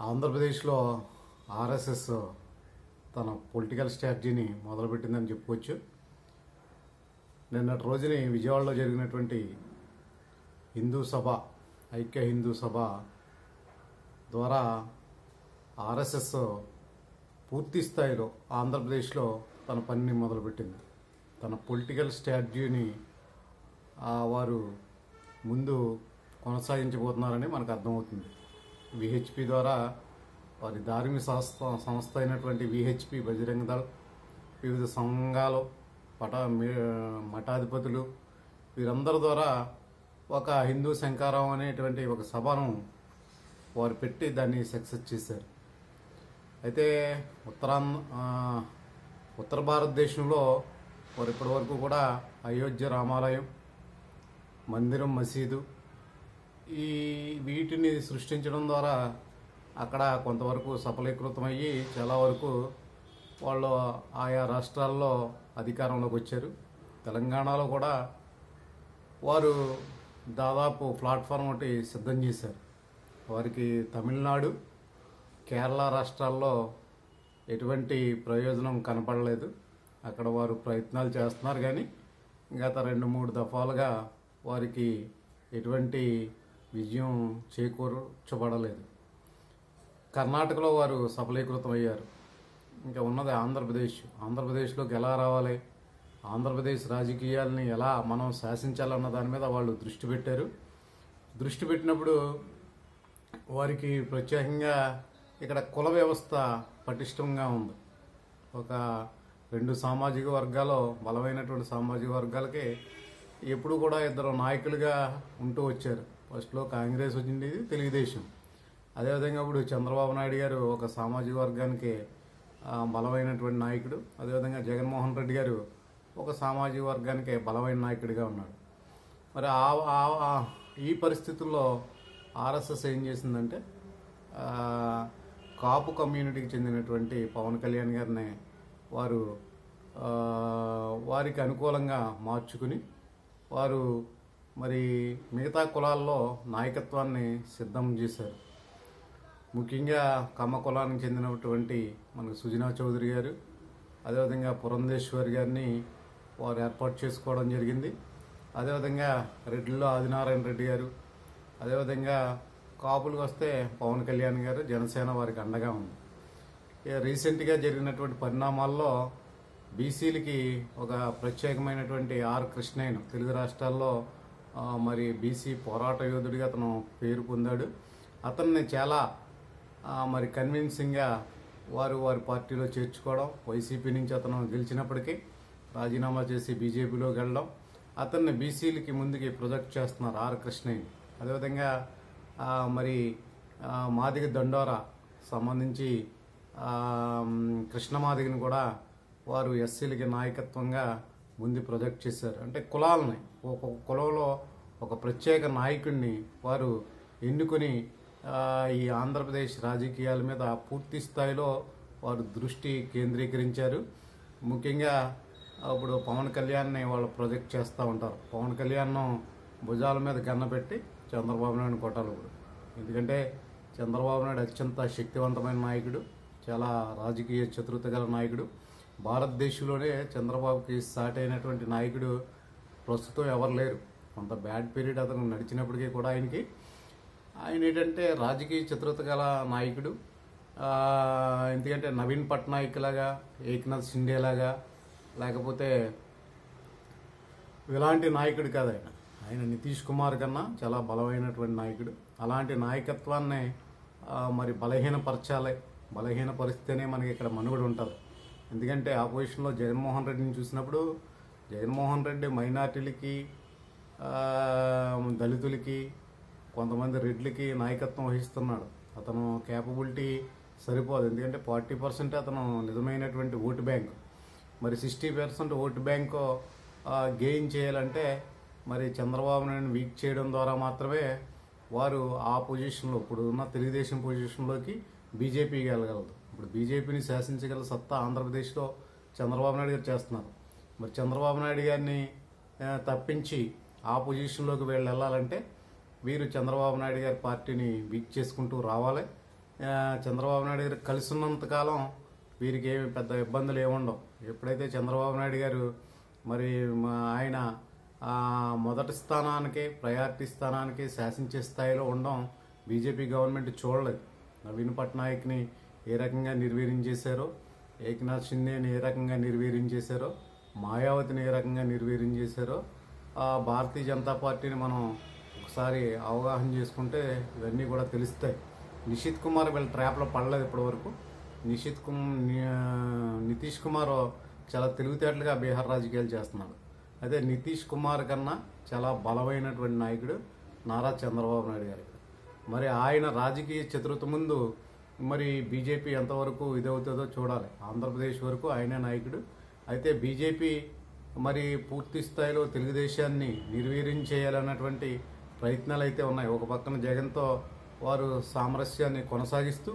ఆంధ్రప్రదేశ్లో ఆర్ఎస్ఎస్ తన పొలిటికల్ స్ట్రాటజీని మొదలుపెట్టిందని చెప్పుకోవచ్చు. నిన్నటి రోజుని విజయవాడలో జరిగినటువంటి హిందూ సభ, ఐక్య హిందూ సభ ద్వారా ఆర్ఎస్ఎస్ పూర్తి స్థాయిలో ఆంధ్రప్రదేశ్లో తన పనిని మొదలుపెట్టింది. తన పొలిటికల్ స్ట్రాటజీని వారు ముందు కొనసాగించబోతున్నారని మనకు అర్థమవుతుంది. విహెచ్పి ద్వారా వారి ధార్మిక సంస్థ అయినటువంటి విహెచ్పి, బజరంగ దళ్, వివిధ సంఘాలు, మఠాధిపతులు వీరందరి ద్వారా ఒక హిందూ శంకారం అనేటువంటి ఒక సభను వారు పెట్టి దాన్ని సక్సెస్ చేశారు. అయితే ఉత్తర భారతదేశంలో వారు ఇప్పటివరకు కూడా అయోధ్య రామాలయం, మందిరం, మసీదు వీటిని సృష్టించడం ద్వారా అక్కడ కొంతవరకు సఫలీకృతమయ్యి చాలా వరకు వాళ్ళు ఆయా రాష్ట్రాల్లో అధికారంలోకి వచ్చారు. తెలంగాణలో కూడా వారు దాదాపు ప్లాట్ఫామ్ ఒకటి సిద్ధం చేశారు. వారికి తమిళనాడు, కేరళ రాష్ట్రాల్లో ఎటువంటి ప్రయోజనం కనపడలేదు. అక్కడ వారు ప్రయత్నాలు చేస్తున్నారు, కానీ గత 2-3 దఫాలుగా వారికి ఎటువంటి విజయం చేకూర్చబడలేదు. కర్ణాటకలో వారు సఫలీకృతం అయ్యారు. ఇంకా ఉన్నది ఆంధ్రప్రదేశ్లోకి ఎలా రావాలి, ఆంధ్రప్రదేశ్ రాజకీయాలని ఎలా మనం శాసించాలన్న దాని మీద వాళ్ళు దృష్టి పెట్టారు. దృష్టి పెట్టినప్పుడు వారికి ప్రత్యేకంగా ఇక్కడ కుల వ్యవస్థ పటిష్టంగా ఉంది. ఒక 2 సామాజిక వర్గాలు, బలమైనటువంటి సామాజిక వర్గాలకి ఎప్పుడు కూడా 2 నాయకులుగా ఉంటూ వచ్చారు. ఫస్ట్లో కాంగ్రెస్ వచ్చింది, తెలుగుదేశం. అదేవిధంగా ఇప్పుడు చంద్రబాబు నాయుడు గారు ఒక సామాజిక వర్గానికి బలమైనటువంటి నాయకుడు. అదేవిధంగా జగన్మోహన్ రెడ్డి గారు ఒక సామాజిక వర్గానికి బలమైన నాయకుడిగా ఉన్నాడు. మరి ఈ పరిస్థితుల్లో ఆర్ఎస్ఎస్ ఏం చేసిందంటే కాపు కమ్యూనిటీకి చెందినటువంటి పవన్ కళ్యాణ్ గారిని వారికి అనుకూలంగా మార్చుకుని వారు మరి మిగతా కులాల్లో నాయకత్వాన్ని సిద్ధం చేశారు. ముఖ్యంగా కమ్మ కులానికి చెందినటువంటి మనకు సుజనా చౌదరి గారు, అదేవిధంగా పురంధేశ్వరి గారిని వారు ఏర్పాటు చేసుకోవడం జరిగింది. అదేవిధంగా రెడ్డిలో ఆదినారాయణ రెడ్డి గారు, అదేవిధంగా కాపులకు వస్తే పవన్ కళ్యాణ్ గారు, జనసేన వారికి అండగా ఉంది. రీసెంట్గా జరిగినటువంటి పరిణామాల్లో బీసీలకి ఒక ప్రత్యేకమైనటువంటి ఆర్ కృష్ణయ్యను తెలుగు రాష్ట్రాల్లో మరి బీసీ పోరాట యోధుడిగా అతను పేరు పొందాడు. అతన్ని చాలా మరి కన్విన్సింగ్గా వారి పార్టీలో చేర్చుకోవడం, వైసీపీ నుంచి అతను గెలిచినప్పటికీ రాజీనామా చేసి బీజేపీలోకి వెళ్ళడం, అతన్ని బీసీలకి ముందుకి ప్రొజెక్ట్ చేస్తున్నారు ఆర్ కృష్ణయ్యని. అదేవిధంగా మరి మాదిగ దండోరా సంబంధించి కృష్ణమాదిగని కూడా వారు ఎస్సీలకి నాయకత్వంగా ముందు ప్రొజెక్ట్ చేశారు. అంటే కులాలని, ఒక కులంలో ఒక ప్రత్యేక నాయకుడిని వారు ఎన్నుకొని ఈ ఆంధ్రప్రదేశ్ రాజకీయాల మీద పూర్తి స్థాయిలో వారు దృష్టి కేంద్రీకరించారు. ముఖ్యంగా ఇప్పుడు పవన్ కళ్యాణ్ని వాళ్ళు ప్రొజెక్ట్ చేస్తూ ఉంటారు. పవన్ కళ్యాణ్ భుజాల మీద గన్నపెట్టి చంద్రబాబు నాయుడు కొట్టాలి ఇప్పుడు. ఎందుకంటే చంద్రబాబు నాయుడు అత్యంత శక్తివంతమైన నాయకుడు, చాలా రాజకీయ చతురత గల నాయకుడు. భారతదేశంలోనే చంద్రబాబుకి సాటి అయినటువంటి నాయకుడు ప్రస్తుతం ఎవరు లేరు. కొంత బ్యాడ్ పీరియడ్ అతను నడిచినప్పటికీ కూడా ఆయన ఏంటంటే రాజకీయ చతురత గల నాయకుడు. ఎందుకంటే నవీన్ పట్నాయక్ లాగా, ఏక్నాథ్ షిండే లాగా, లేకపోతే ఇలాంటి నాయకుడు కాదు ఆయన నితీష్ కుమార్ కన్నా చాలా బలమైనటువంటి నాయకుడు. అలాంటి నాయకత్వాన్ని మరి బలహీనపరిస్తేనే మనకి ఇక్కడ మనుగడ ఉంటుంది. ఎందుకంటే ఆపోజిషన్లో జగన్మోహన్ రెడ్డిని చూసినప్పుడు జగన్మోహన్ రెడ్డి మైనార్టీలకి, దళితులకి, కొంతమంది రెడ్లకి నాయకత్వం వహిస్తున్నాడు. అతను క్యాపబిలిటీ సరిపోదు. ఎందుకంటే 40% అతను నిజమైనటువంటి ఓటు బ్యాంకు. మరి 60% ఓటు బ్యాంకు గెయిన్ చేయాలంటే మరి చంద్రబాబు నాయుడు వీక్ చేయడం ద్వారా మాత్రమే వారు ఆ పొజిషన్లో, ఇప్పుడు ఉన్న తెలుగుదేశం పొజిషన్లోకి బీజేపీ వెళ్ళగలదు. ఇప్పుడు బీజేపీని శాసించగల సత్తా ఆంధ్రప్రదేశ్లో చంద్రబాబు నాయుడు గారు చేస్తున్నారు. మరి చంద్రబాబు నాయుడు గారిని తప్పించి ఆ పొజిషన్లోకి వెళ్ళాలంటే వీరు చంద్రబాబు నాయుడు గారి పార్టీని వీక్ చేసుకుంటూ రావాలి. చంద్రబాబు నాయుడు గారు కలిసి ఉన్నంతకాలం వీరికి ఏమి పెద్ద ఇబ్బందులు ఏముండవు. ఎప్పుడైతే చంద్రబాబు నాయుడు గారు మరి ఆయన మొదటి స్థానానికి, ప్రయారిటీ స్థానానికి శాసించే స్థాయిలో ఉండడం బీజేపీ గవర్నమెంట్ చూడలేదు. నవీన్ పట్నాయక్ని ఏ రకంగా నిర్వీర్యం చేశారో, ఏక్నాథ్ షిందేని ఏ రకంగా నిర్వీర్యం చేశారో, మాయావతిని ఏ రకంగా నిర్వీర్యం చేశారో, భారతీయ జనతా పార్టీని మనం ఒకసారి అవగాహన చేసుకుంటే ఇవన్నీ కూడా తెలుస్తాయి. నిషిత్ కుమార్ వీళ్ళ ట్రాప్లో పడలేదు ఇప్పటివరకు. నితీష్ కుమార్ చాలా తెలివితేటలుగా బీహార్ రాజకీయాలు చేస్తున్నాడు. అదే నితీష్ కుమార్ కన్నా చాలా బలమైనటువంటి నాయకుడు నారా చంద్రబాబు నాయుడు గారు. మరి ఆయన రాజకీయ చతురత ముందు మరి బీజేపీ ఎంతవరకు ఇదవుతుందో చూడాలి. ఆంధ్రప్రదేశ్ వరకు ఆయనే నాయకుడు. అయితే బీజేపీ మరి పూర్తి స్థాయిలో తెలుగుదేశాన్ని నిర్వీర్యం చేయాలన్నటువంటి ప్రయత్నాలు అయితే ఉన్నాయి. ఒక పక్కన జగన్తో వారు సామరస్యాన్ని కొనసాగిస్తూ,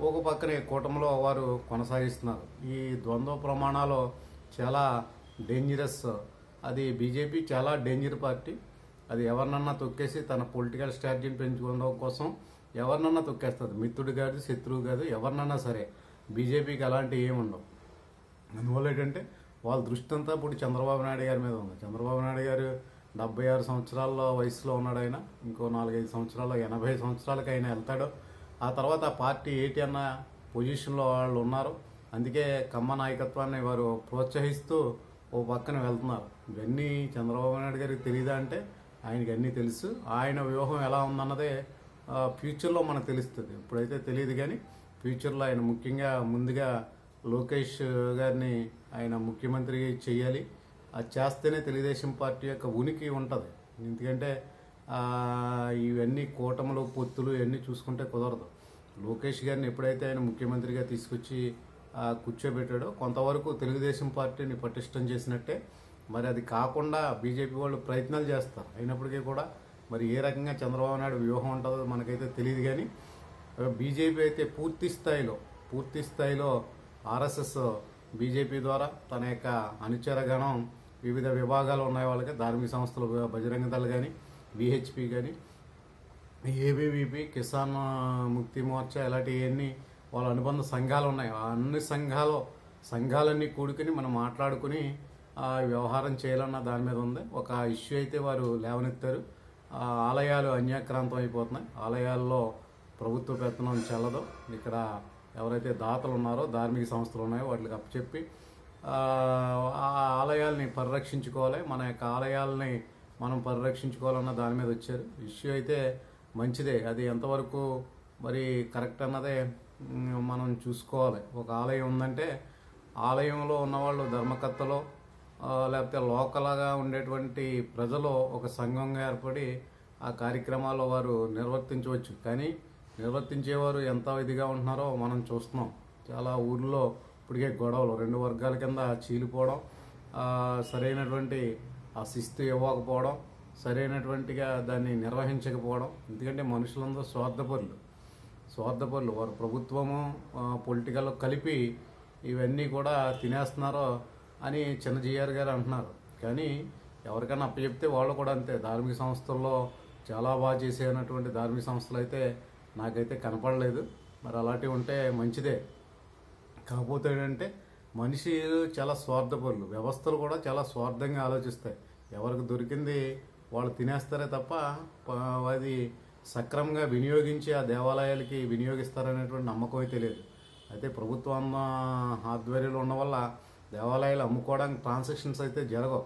ఒక పక్కనే కూటమిలో వారు కొనసాగిస్తున్నారు. ఈ ద్వంద్వ ప్రమాణాలు చాలా డేంజరస్. అది బీజేపీ చాలా డేంజర్ పార్టీ. అది ఎవరినన్నా తొక్కేసి తన పొలిటికల్ స్ట్రాటజీని పెంచుకోవడం కోసం ఎవరినన్నా తొక్కేస్తుంది. మిత్రుడు కాదు, శత్రువు కాదు, ఎవరినన్నా సరే. బీజేపీకి అలాంటి ఏముండవు. అందువల్ల ఏంటంటే వాళ్ళ దృష్టి అంతా ఇప్పుడు చంద్రబాబు నాయుడు గారి మీద ఉంది. చంద్రబాబు నాయుడు గారు 76 సంవత్సరాల వయసులో ఉన్నాడు. ఆయన ఇంకో 4-5 సంవత్సరాల్లో 80 సంవత్సరాలకు ఆయన వెళ్తాడు. ఆ తర్వాత ఆ పార్టీ ఏంటి అన్న పొజిషన్లో వాళ్ళు ఉన్నారు. అందుకే కమ్మ నాయకత్వాన్ని వారు ప్రోత్సహిస్తూ ఓ పక్కన వెళ్తున్నారు. ఇవన్నీ చంద్రబాబు నాయుడు గారికి తెలియదా అంటే ఆయనకి అన్నీ తెలుసు. ఆయన వ్యూహం ఎలా ఉందన్నదే ఫ్యూచర్లో మనకు తెలుస్తుంది. ఇప్పుడైతే తెలియదు, కానీ ఫ్యూచర్లో ఆయన ముఖ్యంగా ముందుగా లోకేష్ గారిని ఆయన ముఖ్యమంత్రి చేయాలి. అది చేస్తేనే తెలుగుదేశం పార్టీ యొక్క ఉనికి ఉంటుంది. ఎందుకంటే ఇవన్నీ కూటములు, పొత్తులు ఇవన్నీ చూసుకుంటే కుదరదు. లోకేష్ గారిని ఎప్పుడైతే ఆయన ముఖ్యమంత్రిగా తీసుకొచ్చి కూర్చోబెట్టాడో కొంతవరకు తెలుగుదేశం పార్టీని పటిష్టం చేసినట్టే. మరి అది కాకుండా బీజేపీ వాళ్ళు ప్రయత్నాలు చేస్తారు. అయినప్పటికీ కూడా మరి ఏ రకంగా చంద్రబాబు నాయుడు వ్యూహం ఉంటుందో మనకైతే తెలియదు. కానీ బీజేపీ అయితే పూర్తి స్థాయిలో ఆర్ఎస్ఎస్ బీజేపీ ద్వారా తన యొక్క అనుచరగణం వివిధ విభాగాలు ఉన్నాయి. వాళ్ళకి ధార్మిక సంస్థలు, బజరంగ దళ్ కానీ, విహెచ్పి కానీ, ఏబీవీపీ, కిసాన్ ముక్తి మోర్చా, ఇలాంటివన్నీ వాళ్ళ అనుబంధ సంఘాలు ఉన్నాయి. ఆ అన్ని సంఘాలన్నీ కూడుకుని మనం మాట్లాడుకుని వ్యవహారం చేయాలన్న దాని మీద ఉంది. ఒక ఇష్యూ అయితే వారు లేవనెత్తారు. ఆలయాలు అన్యాక్రాంతం అయిపోతున్నాయి. ఆలయాల్లో ప్రభుత్వ పెత్తనం చెల్లదు. ఇక్కడ ఎవరైతే దాతలు ఉన్నారో, ధార్మిక సంస్థలు ఉన్నాయో వాటికి అప్పచెప్పి ఆ ఆలయాల్ని పరిరక్షించుకోవాలి, మన యొక్క ఆలయాలని మనం పరిరక్షించుకోవాలన్న దాని మీద వచ్చారు. ఇష్యూ అయితే మంచిదే. అది ఎంతవరకు మరి కరెక్ట్ అన్నదే మనం చూసుకోవాలి. ఒక ఆలయం ఉందంటే ఆలయంలో ఉన్నవాళ్ళు ధర్మకర్తలో లేకపోతే లోకల్గా ఉండేటువంటి ప్రజలు ఒక సంఘంగా ఏర్పడి ఆ కార్యక్రమాల్లో వారు నిర్వర్తించవచ్చు. కానీ నిర్వర్తించేవారు ఎంత ఇదిగా ఉంటున్నారో మనం చూస్తున్నాం. చాలా ఊర్లో ఇప్పటికే గొడవలు, 2 వర్గాల కింద చీలిపోవడం, సరైనటువంటి ఆ శిస్తు ఇవ్వకపోవడం, సరైనటువంటిగా దాన్ని నిర్వహించకపోవడం. ఎందుకంటే మనుషులందరూ స్వార్థపరులు. వారు ప్రభుత్వము పొలిటికల్ కలిపి ఇవన్నీ కూడా తినేస్తున్నారో అని చిన్నజీఆర్ గారు అంటున్నారు. కానీ ఎవరికైనా అప్పచెప్తే వాళ్ళు కూడా అంతే. ధార్మిక సంస్థల్లో చాలా బాగా చేసేటువంటి ధార్మిక సంస్థలు అయితే నాకైతే కనపడలేదు. మరి అలాంటివి ఉంటే మంచిదే. కాకపోతే ఏంటంటే మనిషి చాలా స్వార్థపరులు, వ్యవస్థలు కూడా చాలా స్వార్థంగా ఆలోచిస్తాయి. ఎవరికి దొరికింది వాళ్ళు తినేస్తారే తప్ప అది సక్రమంగా వినియోగించి ఆ దేవాలయాలకి వినియోగిస్తారనేటువంటి నమ్మకం అయితే లేదు. అయితే ప్రభుత్వం ఆధ్వర్యంలో ఉన్న వల్ల దేవాలయాలు అమ్ముకోవడానికి ట్రాన్సాక్షన్స్ అయితే జరగవు.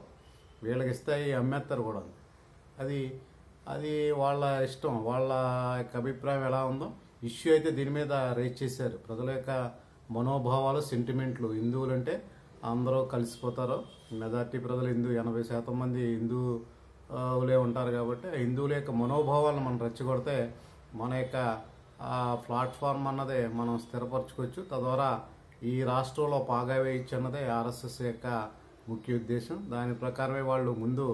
వీళ్ళకి ఇస్తాయి, అమ్మేస్తారు కూడా. అది వాళ్ళ ఇష్టం, వాళ్ళ యొక్క అభిప్రాయం ఎలా ఉందో. ఇష్యూ అయితే దీని మీద రైజ్ చేశారు. ప్రజల యొక్క మనోభావాలు, సెంటిమెంట్లు. హిందువులు అంటే అందరూ కలిసిపోతారు. మెజార్టీ ప్రజలు 80% మంది హిందువులే ఉంటారు. కాబట్టి హిందువుల యొక్క మనోభావాలను మనం రెచ్చగొడితే మన యొక్క ప్లాట్ఫామ్ అన్నదే మనం స్థిరపరచుకోవచ్చు. తద్వారా ఈ రాష్ట్రంలో పాగా వేయచ్చు అన్నదే ఆర్ఎస్ఎస్ యొక్క ముఖ్య ఉద్దేశం. దాని ప్రకారమే వాళ్ళు ముందు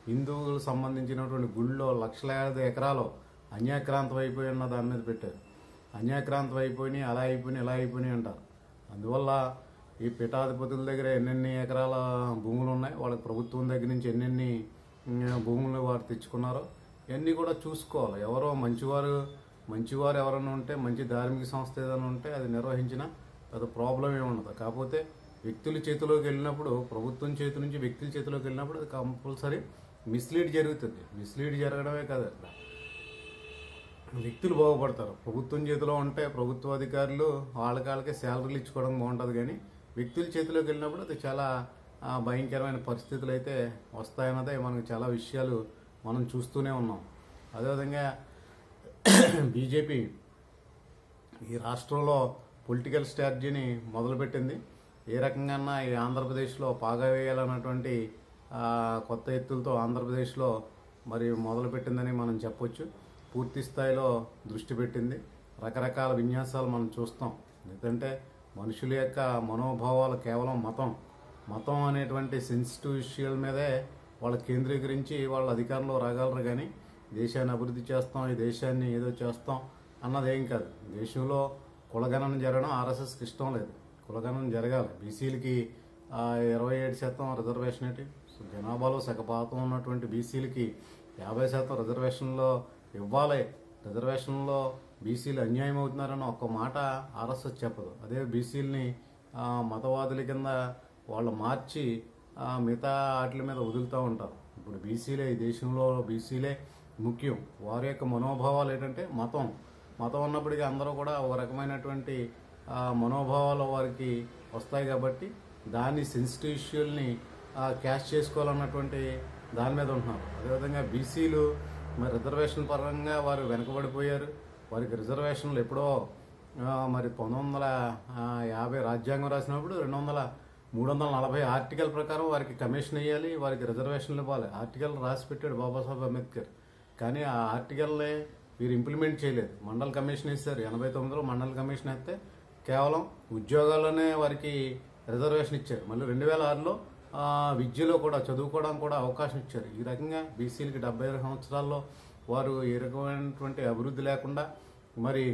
హిందువులకు సంబంధించినటువంటి గుళ్ళో లక్షలాది ఎకరాలు అన్యాక్రాంతం అయిపోయి ఉన్న దాని మీద పెట్టారు. అన్యాక్రాంతం అయిపోయినాయి, అలా అయిపోయినాయి, ఇలా అయిపోయినాయి అంటారు. అందువల్ల ఈ పీఠాధిపతుల దగ్గర ఎన్నెన్ని ఎకరాల భూములు ఉన్నాయి, వాళ్ళకి ప్రభుత్వం దగ్గర నుంచి ఎన్నెన్ని భూములు వారు తెచ్చుకున్నారో ఇవన్నీ కూడా చూసుకోవాలి. ఎవరో మంచివారు మంచివారు ఎవరైనా ఉంటే, మంచి ధార్మిక సంస్థ ఏదైనా ఉంటే అది నిర్వహించిన పెద్ద ప్రాబ్లం ఏమి ఉండదు. కాకపోతే వ్యక్తుల చేతిలోకి వెళ్ళినప్పుడు, ప్రభుత్వం చేతి నుంచి వ్యక్తుల చేతిలోకి వెళ్ళినప్పుడు అది కంపల్సరీ మిస్లీడ్ జరుగుతుంది. మిస్లీడ్ జరగడమే కాదు, అక్కడ వ్యక్తులు బాగుపడతారు. ప్రభుత్వం చేతిలో ఉంటే ప్రభుత్వ అధికారులు వాళ్ళకే శాలరీలు ఇచ్చుకోవడం బాగుంటుంది, కానీ వ్యక్తుల చేతిలోకి వెళ్ళినప్పుడు అది చాలా భయంకరమైన పరిస్థితులు అయితే వస్తాయన్నదే మనకు చాలా విషయాలు మనం చూస్తూనే ఉన్నాం. అదేవిధంగా బీజేపీ ఈ రాష్ట్రంలో పొలిటికల్ స్ట్రాటజీని మొదలుపెట్టింది. ఏ రకంగా ఈ ఆంధ్రప్రదేశ్లో పాగా వేయాలన్నటువంటి కొత్త ఎత్తులతో ఆంధ్రప్రదేశ్లో మరి మొదలుపెట్టిందని మనం చెప్పొచ్చు. పూర్తి స్థాయిలో దృష్టి పెట్టింది. రకరకాల విన్యాసాలు మనం చూస్తాం. ఎందుకంటే మనుషుల యొక్క మనోభావాలు కేవలం మతం అనేటువంటి సెన్సిటివ్ విషయాల మీదే వాళ్ళు కేంద్రీకరించి వాళ్ళు అధికారంలో రాగలరు, కానీ దేశాన్ని అభివృద్ధి చేస్తాం, ఈ దేశాన్ని ఏదో చేస్తాం అన్నదేం కాదు. దేశంలో కులగణన జరగడం ఆర్ఎస్ఎస్కి ఇష్టం లేదు. కులగణన జరగాలి. బీసీలకి 27% రిజర్వేషన్ ఏంటి, జనాభాలో సగపాతం ఉన్నటువంటి బీసీలకి 50% రిజర్వేషన్లో ఇవ్వాలి. రిజర్వేషన్లో బీసీలు అన్యాయం అవుతున్నారని ఒక్క మాట ఆర్ఎస్ఎస్ చెప్పదు. అదే బీసీలని మతవాదుల కింద వాళ్ళు మార్చి మిగతా వాటి మీద వదులుతూ ఉంటారు. ఇప్పుడు బీసీలే, ఈ దేశంలో బీసీలే ముఖ్యం. వారి యొక్క మనోభావాలు ఏంటంటే మతం ఉన్నప్పటికీ అందరూ కూడా ఒక రకమైనటువంటి మనోభావాలు వారికి వస్తాయి. కాబట్టి దాన్ని సెన్సిటివ్ ఇష్యూల్ని క్యాష్ చేసుకోవాలన్నటువంటి దాని మీద ఉంటున్నారు. అదేవిధంగా బీసీలు మరి రిజర్వేషన్ పరంగా వారు వెనుకబడిపోయారు. వారికి రిజర్వేషన్లు ఎప్పుడో మరి 1950 రాజ్యాంగం రాసినప్పుడు 340 ఆర్టికల్ ప్రకారం వారికి కమిషన్ వేయాలి, వారికి రిజర్వేషన్లు ఇవ్వాలి. ఆర్టికల్ రాసి పెట్టాడు బాబాసాహెబ్ అంబేద్కర్. కానీ ఆ ఆర్టికల్ని వీరు ఇంప్లిమెంట్ చేయలేదు. మండల్ కమిషన్ ఇస్తారు. 89లో మండల్ కమిషన్ అయితే కేవలం ఉద్యోగాల్లోనే వారికి రిజర్వేషన్ ఇచ్చారు. మళ్ళీ 2006లో విద్యలో కూడా చదువుకోవడానికి కూడా అవకాశం ఇచ్చారు. ఈ రకంగా బీసీలకి 70 సంవత్సరాల్లో వారు ఏ రకమైనటువంటి అభివృద్ధి లేకుండా, మరి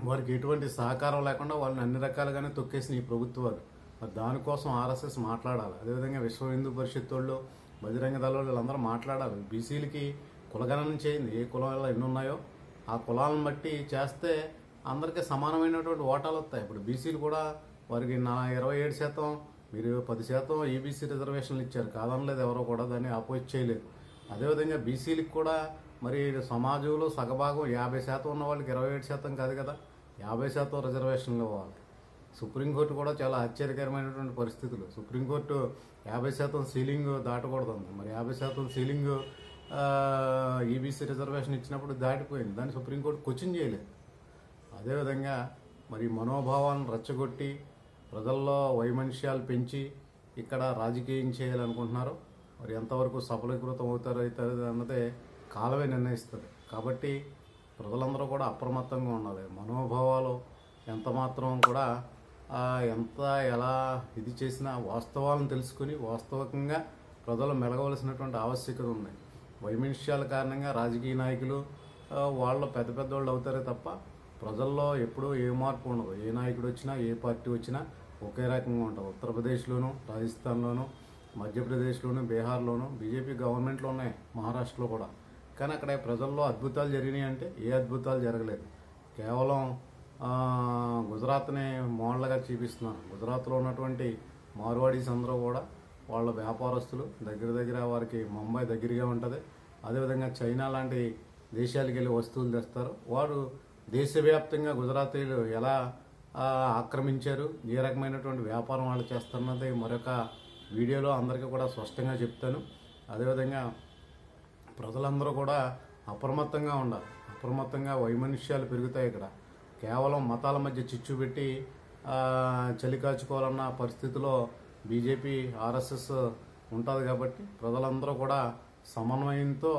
వారికి ఎటువంటి సహకారం లేకుండా వాళ్ళని అన్ని రకాలుగానే తొక్కేసిన ఈ ప్రభుత్వాలు. మరి దానికోసం ఆర్ఎస్ఎస్ మాట్లాడాలి. అదేవిధంగా విశ్వ హిందూ పరిషత్ వాళ్ళు, బజరంగ దళ వీళ్ళందరూ మాట్లాడాలి. బీసీలకి కులగణన చేయింది. ఏ కులాల్లో ఎన్ని ఉన్నాయో ఆ కులాలను బట్టి చేస్తే అందరికీ సమానమైనటువంటి ఓటాలు వస్తాయి. ఇప్పుడు బీసీలు కూడా వారికి 27%, మీరు 10% ఈబీసీ రిజర్వేషన్లు ఇచ్చారు, కాదనలేదు ఎవరో కూడా, దాన్ని అపోజ్ చేయలేదు. అదేవిధంగా బీసీలకు కూడా మరి సమాజంలో సగభాగం 50% ఉన్న వాళ్ళకి 27% కాదు కదా, 50% రిజర్వేషన్లు ఇవ్వాలి. సుప్రీంకోర్టు కూడా చాలా ఆశ్చర్యకరమైనటువంటి పరిస్థితులు. సుప్రీంకోర్టు 50% సీలింగ్ దాటకూడదు, మరి 50% సీలింగ్ ఈబీసీ రిజర్వేషన్ ఇచ్చినప్పుడు దాటిపోయింది. దాన్ని సుప్రీంకోర్టు క్వశ్చన్ చేయలేదు. అదేవిధంగా మరి మనోభావాలను రెచ్చగొట్టి ప్రజల్లో వైమనస్యాలు పెంచి ఇక్కడ రాజకీయం చేయాలనుకుంటున్నారు. మరి ఎంతవరకు సఫలీకృతం అవుతారో అన్నదే కాలమే నిర్ణయిస్తుంది. కాబట్టి ప్రజలందరూ కూడా అప్రమత్తంగా ఉండాలి. మనోభావాలు ఎంత మాత్రం కూడా ఎలా ఇది చేసినా వాస్తవాలను తెలుసుకుని వాస్తవికంగా ప్రజలు మెలగవలసినటువంటి ఆవశ్యకత ఉంది. వైమనస్యాల కారణంగా రాజకీయ నాయకులు వాళ్ళు పెద్దవాళ్ళు అవుతారే తప్ప ప్రజల్లో ఎప్పుడూ ఏ మార్పు ఉండదు. ఏ నాయకుడు వచ్చినా, ఏ పార్టీ వచ్చినా ఒకే రకంగా ఉంటుంది. ఉత్తరప్రదేశ్లోను, రాజస్థాన్లోను, మధ్యప్రదేశ్లోను, బీహార్లోను బీజేపీ గవర్నమెంట్లు ఉన్నాయి, మహారాష్ట్రలో కూడా. కానీ అక్కడ ప్రజల్లో అద్భుతాలు జరిగినాయి అంటే ఏ అద్భుతాలు జరగలేదు. కేవలం గుజరాత్ని మోడల్గా చూపిస్తున్నారు. గుజరాత్లో ఉన్నటువంటి మార్వాడీస్ అందరూ కూడా వాళ్ళ వ్యాపారస్తులు, దగ్గర వారికి ముంబై దగ్గరగా ఉంటుంది. అదేవిధంగా చైనా లాంటి దేశాలకు వెళ్ళి వస్తువులు తెస్తారు. వారు దేశవ్యాప్తంగా గుజరాతీలు ఎలా ఆక్రమించారు, ఏ రకమైనటువంటి వ్యాపారం వాళ్ళు చేస్తున్నది మరొక వీడియోలో అందరికీ కూడా స్పష్టంగా చెప్తాను. అదేవిధంగా ప్రజలందరూ కూడా అప్రమత్తంగా ఉండాలి. అప్రమత్తంగా వైమనస్యాలు పెరుగుతాయి. ఇక్కడ కేవలం మతాల మధ్య చిచ్చు పెట్టి చలి కాచుకోవాలన్న పరిస్థితిలో బీజేపీ, ఆర్ఎస్ఎస్ ఉంటుంది. కాబట్టి ప్రజలందరూ కూడా సమన్వయంతో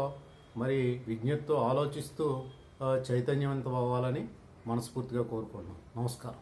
మరి విజ్ఞతతో ఆలోచిస్తూ చైతన్యవంతం అవ్వాలని మనస్ఫూర్తిగా కోరుకుంటున్నాం. నమస్కారం.